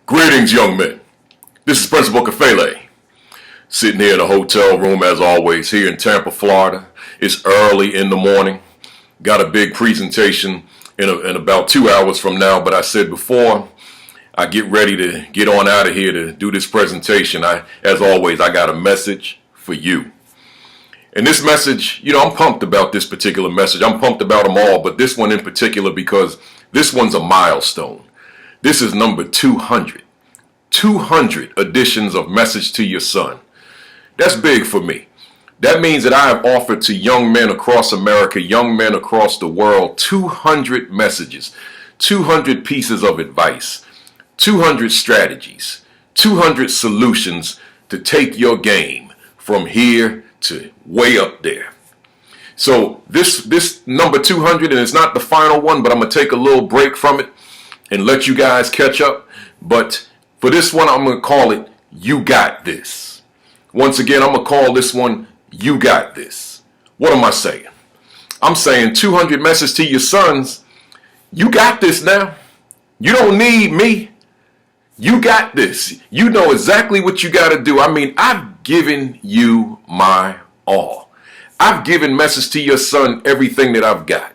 Greetings, young men. This is Principal Kafele, sitting here in a hotel room as always here in Tampa, Florida. It's early in the morning. Got a big presentation in about 2 hours from now, but I said before I get ready to get on out of here to do this presentation, as always, I got a message for you. And this message, I'm pumped about this particular message. I'm pumped about them all, but this one in particular because this one's a milestone. This is number 200. 200 editions of Message to Your Son. That's big for me. That means that I have offered to young men across America, young men across the world, 200 messages, 200 pieces of advice, 200 strategies, 200 solutions to take your game from here to way up there. So this number 200, and it's not the final one, but I'm going to take a little break from it and let you guys catch up. But for this one, I'm going to call it, You Got This. Once again, I'm going to call this one, You Got This. What am I saying? I'm saying 200 messages to your sons. You got this now. You don't need me. You got this. You know exactly what you got to do. I mean, I've given you my all. I've given message to your son everything that I've got.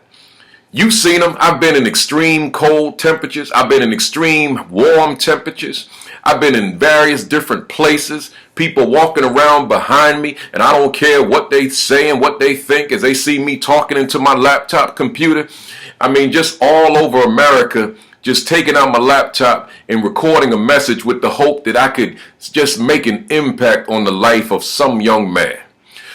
You've seen them. I've been in extreme cold temperatures. I've been in extreme warm temperatures. I've been in various different places. People walking around behind me, and I don't care what they say and what they think as they see me talking into my laptop computer. I mean, just all over America, just taking out my laptop and recording a message with the hope that I could just make an impact on the life of some young man.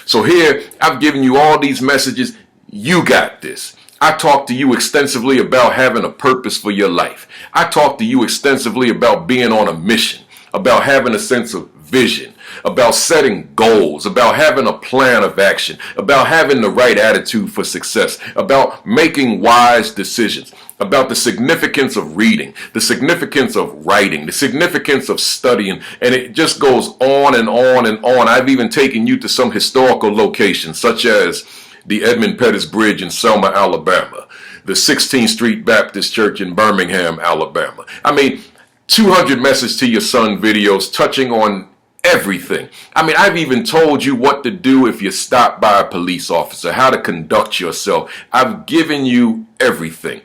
So here, I've given you all these messages. You got this. I talked to you extensively about having a purpose for your life. I talked to you extensively about being on a mission, about having a sense of vision, about setting goals, about having a plan of action, about having the right attitude for success, about making wise decisions, about the significance of reading, the significance of writing, the significance of studying, and it just goes on and on and on. I've even taken you to some historical locations, such as the Edmund Pettus Bridge in Selma, Alabama, the 16th Street Baptist Church in Birmingham, Alabama. I mean, 200 message to your son videos touching on everything. I mean, I've even told you what to do if you're stopped by a police officer, how to conduct yourself. I've given you everything.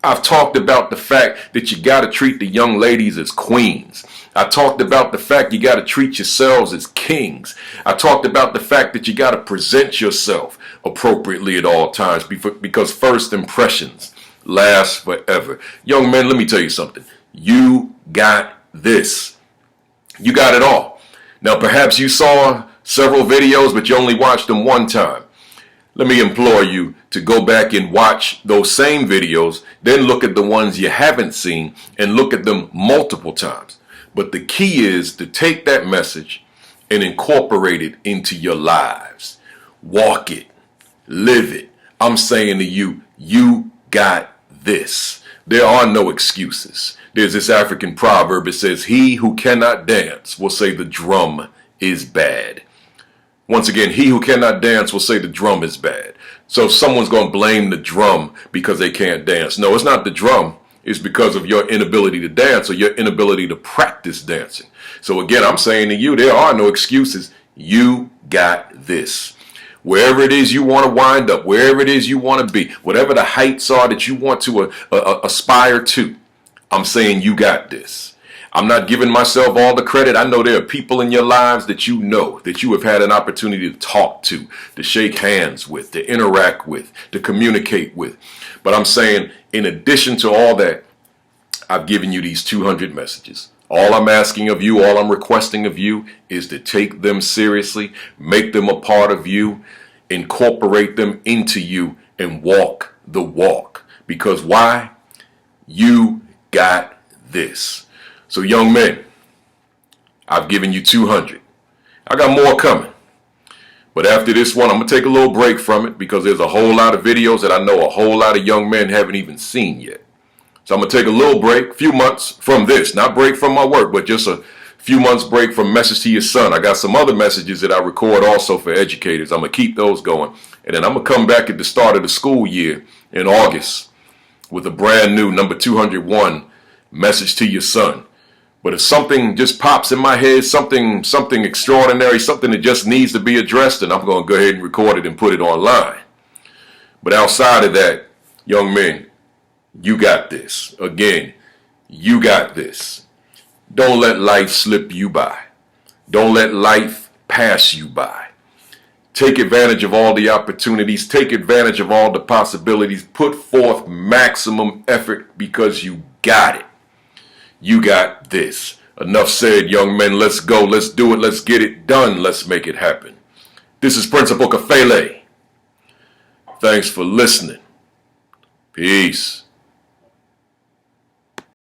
I've talked about the fact that you got to treat the young ladies as queens. I talked about the fact you got to treat yourselves as kings. I talked about the fact that you got to present yourself appropriately at all times because first impressions last forever. Young men, let me tell you something. You got this. You got it all. Now, perhaps you saw several videos, but you only watched them one time. Let me implore you to go back and watch those same videos, then look at the ones you haven't seen and look at them multiple times. But the key is to take that message and incorporate it into your lives. Walk it. Live it. I'm saying to you, you got this. There are no excuses. There's this African proverb. It says, he who cannot dance will say the drum is bad. Once again, he who cannot dance will say the drum is bad. So if someone's going to blame the drum because they can't dance. No, it's not the drum. It's because of your inability to dance or your inability to practice dancing. So again, I'm saying to you, there are no excuses. You got this. Wherever it is you want to wind up, wherever it is you want to be, whatever the heights are that you want to aspire to, I'm saying you got this. I'm not giving myself all the credit. I know there are people in your lives that you know, that you have had an opportunity to talk to shake hands with, to interact with, to communicate with. But I'm saying, in addition to all that, I've given you these 200 messages. All I'm asking of you, all I'm requesting of you is to take them seriously, make them a part of you, incorporate them into you, and walk the walk. Because why? You got this. So young men, I've given you 200. I got more coming. But after this one, I'm going to take a little break from it because there's a whole lot of videos that I know a whole lot of young men haven't even seen yet. So I'm going to take a little break, a few months from this, not break from my work, but just a few months break from Message to Your Son. I got some other messages that I record also for educators. I'm going to keep those going. And then I'm going to come back at the start of the school year in August with a brand new number 201 Message to Your Son. But if something just pops in my head, something extraordinary, something that just needs to be addressed, then I'm going to go ahead and record it and put it online. But outside of that, young men, you got this. Again, you got this. Don't let life slip you by. Don't let life pass you by. Take advantage of all the opportunities. Take advantage of all the possibilities. Put forth maximum effort because you got it. You got this. Enough said, young men. Let's go. Let's do it. Let's get it done. Let's make it happen. This is Principal Kafele. Thanks for listening. Peace.